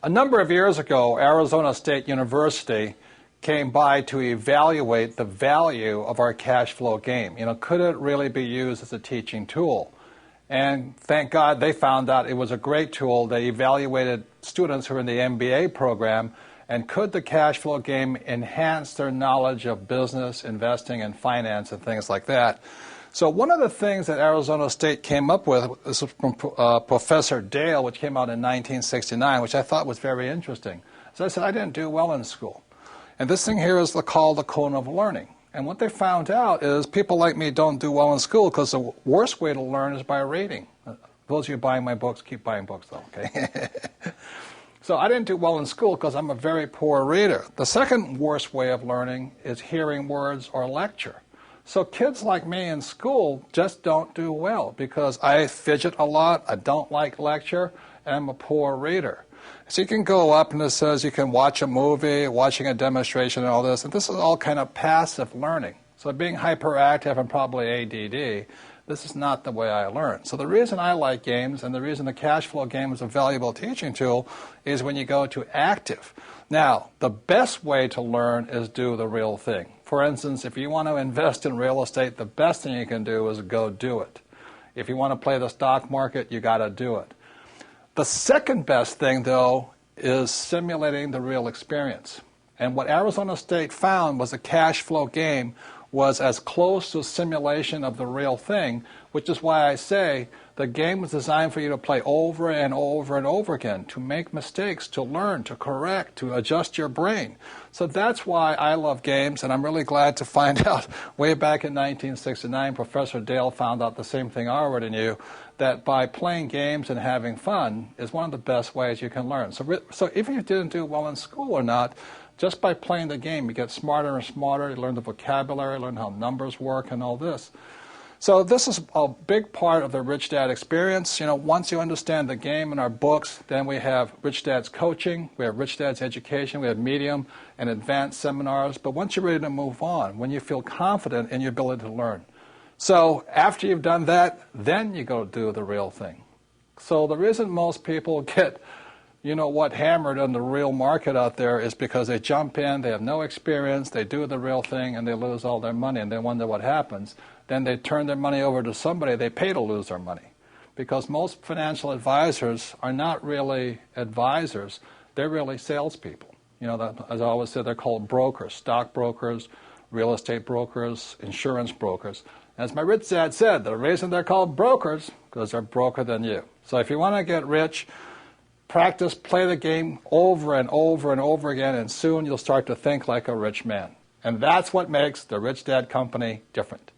A number of years ago, Arizona State University came by to evaluate the value of our cash flow game. Could it really be used as a teaching tool? And thank God they found out it was a great tool. They evaluated students who were in the MBA program, and could the cash flow game enhance their knowledge of business, investing, and finance and things like that? So one of the things that Arizona State came up with, this is from Professor Dale, which came out in 1969, which I thought was very interesting. So I said, I didn't do well in school. And this thing here is called the cone of learning. And what they found out is people like me don't do well in school because the worst way to learn is by reading. Those of you buying my books, keep buying books though, okay? So I didn't do well in school because I'm a very poor reader. The second worst way of learning is hearing words or lecture. So kids like me in school just don't do well because I fidget a lot, I don't like lecture, and I'm a poor reader. So you can go up and it says you can watch a movie, watching a demonstration and all this, and this is all kind of passive learning. So being hyperactive and probably ADD, this is not the way I learn. So the reason I like games and the reason the cash flow game is a valuable teaching tool is when you go to active. Now, the best way to learn is do the real thing. For instance, if you want to invest in real estate, the best thing you can do is go do it. If you want to play the stock market, you got to do it. The second best thing, though, is simulating the real experience. And what Arizona State found was the cash flow game was as close to a simulation of the real thing, which is why I say the game was designed for you to play over and over and over again, to make mistakes, to learn, to correct, to adjust your brain. So that's why I love games, and I'm really glad to find out way back in 1969, Professor Dale found out the same thing I already knew, that by playing games and having fun is one of the best ways you can learn. So even if you didn't do well in school or not, just by playing the game, you get smarter and smarter, you learn the vocabulary, learn how numbers work and all this. So this is a big part of the Rich Dad experience. Once you understand the game in our books, then we have Rich Dad's coaching, we have Rich Dad's education, we have medium and advanced seminars. But once you're ready to move on, when you feel confident in your ability to learn. So after you've done that, then you go do the real thing. So the reason most people get hammered on the real market out there is because they jump in, they have no experience, they do the real thing, and they lose all their money, and they wonder what happens. Then they turn their money over to somebody they pay to lose their money. Because most financial advisors are not really advisors, they're really salespeople. As I always said, they're called brokers, stock brokers, real estate brokers, insurance brokers. As my rich dad said, the reason they're called brokers, because they're broker than you. So if you want to get rich, practice, play the game over and over and over again, and soon you'll start to think like a rich man. And that's what makes the Rich Dad Company different.